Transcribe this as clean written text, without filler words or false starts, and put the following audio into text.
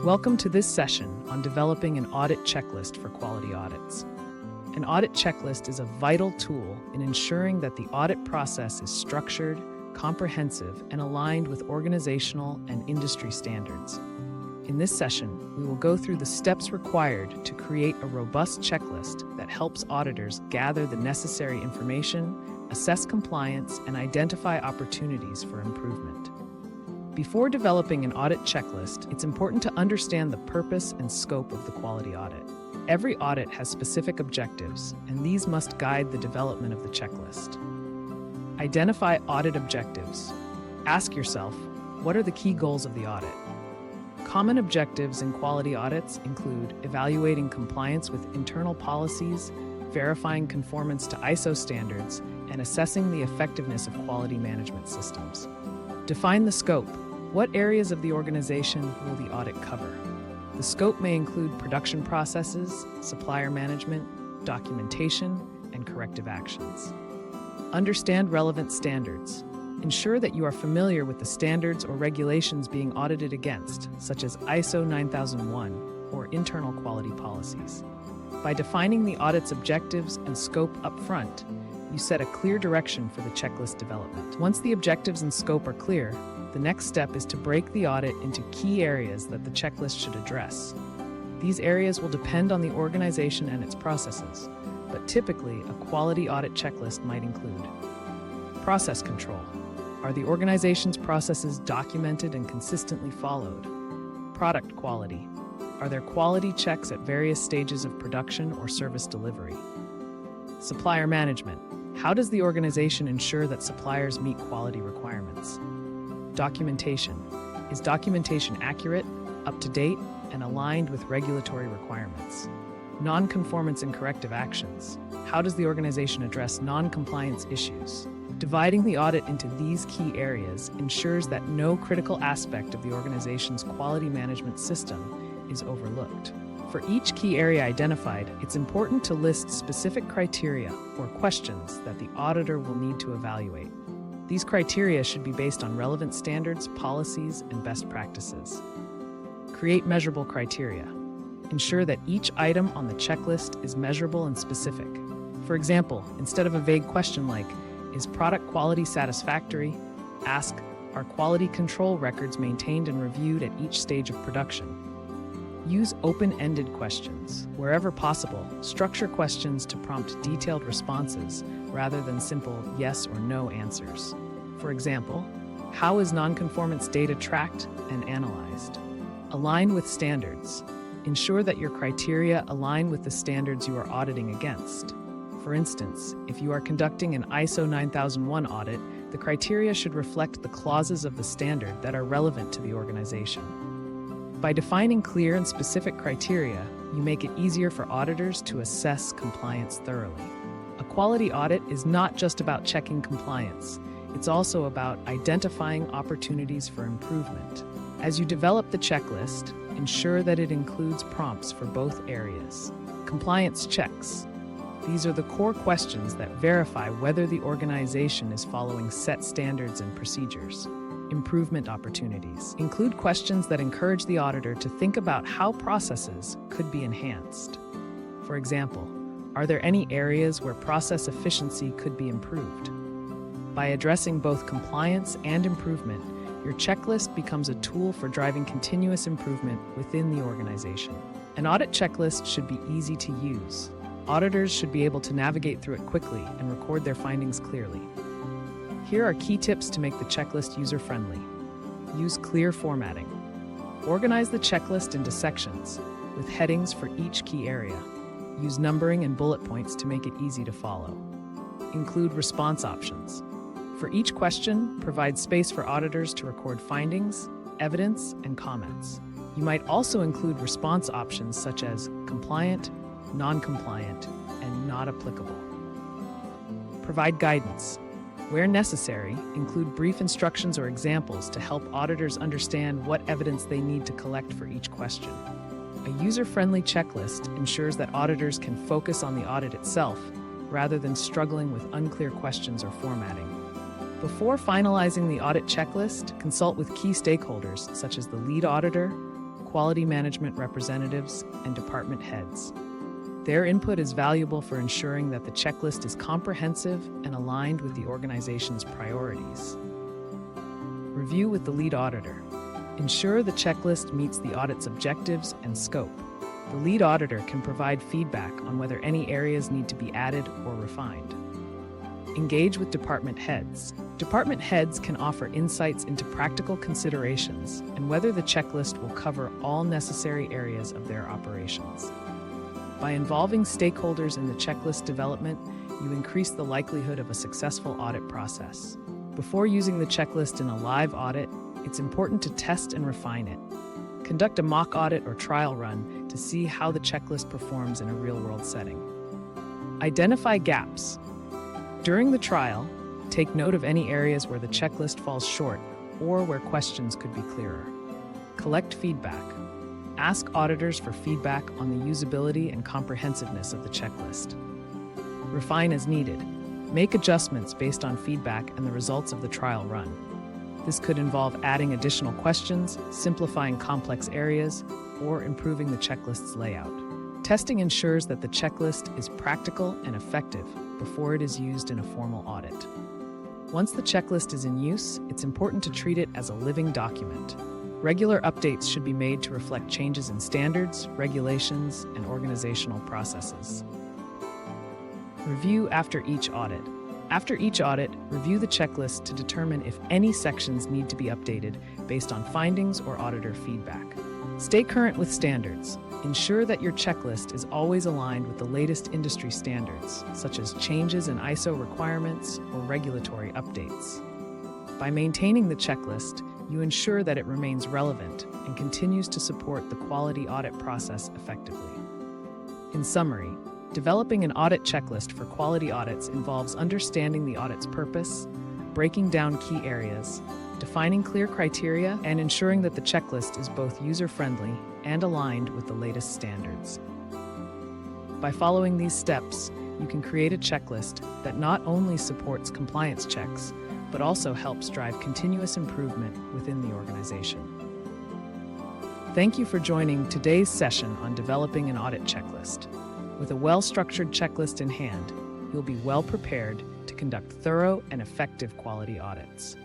Welcome to this session on developing an audit checklist for quality audits. An audit checklist is a vital tool in ensuring that the audit process is structured, comprehensive, and aligned with organizational and industry standards. In this session, we will go through the steps required to create a robust checklist that helps auditors gather the necessary information, assess compliance, and identify opportunities for improvement. Before developing an audit checklist, it's important to understand the purpose and scope of the quality audit. Every audit has specific objectives, and these must guide the development of the checklist. Identify audit objectives. Ask yourself, what are the key goals of the audit? Common objectives in quality audits include evaluating compliance with internal policies, verifying conformance to ISO standards, and assessing the effectiveness of quality management systems. Define the scope. What areas of the organization will the audit cover? The scope may include production processes, supplier management, documentation, and corrective actions. Understand relevant standards. Ensure that you are familiar with the standards or regulations being audited against, such as ISO 9001 or internal quality policies. By defining the audit's objectives and scope up front, you set a clear direction for the checklist development. Once the objectives and scope are clear, the next step is to break the audit into key areas that the checklist should address. These areas will depend on the organization and its processes, but typically a quality audit checklist might include process control. Are the organization's processes documented and consistently followed? Product quality. Are there quality checks at various stages of production or service delivery? Supplier management. How does the organization ensure that suppliers meet quality requirements? Documentation. Is documentation accurate, up to date, and aligned with regulatory requirements? Non-conformance and corrective actions. How does the organization address non-compliance issues? Dividing the audit into these key areas ensures that no critical aspect of the organization's quality management system is overlooked. For each key area identified, it's important to list specific criteria or questions that the auditor will need to evaluate. These criteria should be based on relevant standards, policies, and best practices. Create measurable criteria. Ensure that each item on the checklist is measurable and specific. For example, instead of a vague question like, "Is product quality satisfactory?" ask, "Are quality control records maintained and reviewed at each stage of production?" Use open-ended questions. Wherever possible, structure questions to prompt detailed responses rather than simple yes or no answers. For example, how is nonconformance data tracked and analyzed? Align with standards. Ensure that your criteria align with the standards you are auditing against. For instance, if you are conducting an ISO 9001 audit, the criteria should reflect the clauses of the standard that are relevant to the organization. By defining clear and specific criteria, you make it easier for auditors to assess compliance thoroughly. A quality audit is not just about checking compliance, it's also about identifying opportunities for improvement. As you develop the checklist, ensure that it includes prompts for both areas. Compliance checks. These are the core questions that verify whether the organization is following set standards and procedures. Improvement opportunities. Include questions that encourage the auditor to think about how processes could be enhanced. For example, are there any areas where process efficiency could be improved? By addressing both compliance and improvement, your checklist becomes a tool for driving continuous improvement within the organization. An audit checklist should be easy to use. Auditors should be able to navigate through it quickly and record their findings clearly. Here are key tips to make the checklist user-friendly. Use clear formatting. Organize the checklist into sections, with headings for each key area. Use numbering and bullet points to make it easy to follow. Include response options. For each question, provide space for auditors to record findings, evidence, and comments. You might also include response options such as compliant, non-compliant, and not applicable. Provide guidance. Where necessary, include brief instructions or examples to help auditors understand what evidence they need to collect for each question. A user-friendly checklist ensures that auditors can focus on the audit itself rather than struggling with unclear questions or formatting. Before finalizing the audit checklist, consult with key stakeholders such as the lead auditor, quality management representatives, and department heads. Their input is valuable for ensuring that the checklist is comprehensive and aligned with the organization's priorities. Review with the lead auditor. Ensure the checklist meets the audit's objectives and scope. The lead auditor can provide feedback on whether any areas need to be added or refined. Engage with department heads. Department heads can offer insights into practical considerations and whether the checklist will cover all necessary areas of their operations. By involving stakeholders in the checklist development, you increase the likelihood of a successful audit process. Before using the checklist in a live audit, it's important to test and refine it. Conduct a mock audit or trial run to see how the checklist performs in a real-world setting. Identify gaps. During the trial, take note of any areas where the checklist falls short or where questions could be clearer. Collect feedback. Ask auditors for feedback on the usability and comprehensiveness of the checklist. Refine as needed. Make adjustments based on feedback and the results of the trial run. This could involve adding additional questions, simplifying complex areas, or improving the checklist's layout. Testing ensures that the checklist is practical and effective before it is used in a formal audit. Once the checklist is in use, it's important to treat it as a living document. Regular updates should be made to reflect changes in standards, regulations, and organizational processes. Review after each audit. After each audit, review the checklist to determine if any sections need to be updated based on findings or auditor feedback. Stay current with standards. Ensure that your checklist is always aligned with the latest industry standards, such as changes in ISO requirements or regulatory updates. By maintaining the checklist, you ensure that it remains relevant and continues to support the quality audit process effectively. In summary, developing an audit checklist for quality audits involves understanding the audit's purpose, breaking down key areas, defining clear criteria, and ensuring that the checklist is both user-friendly and aligned with the latest standards. By following these steps, you can create a checklist that not only supports compliance checks, but also helps drive continuous improvement within the organization. Thank you for joining today's session on developing an audit checklist. With a well-structured checklist in hand, you'll be well prepared to conduct thorough and effective quality audits.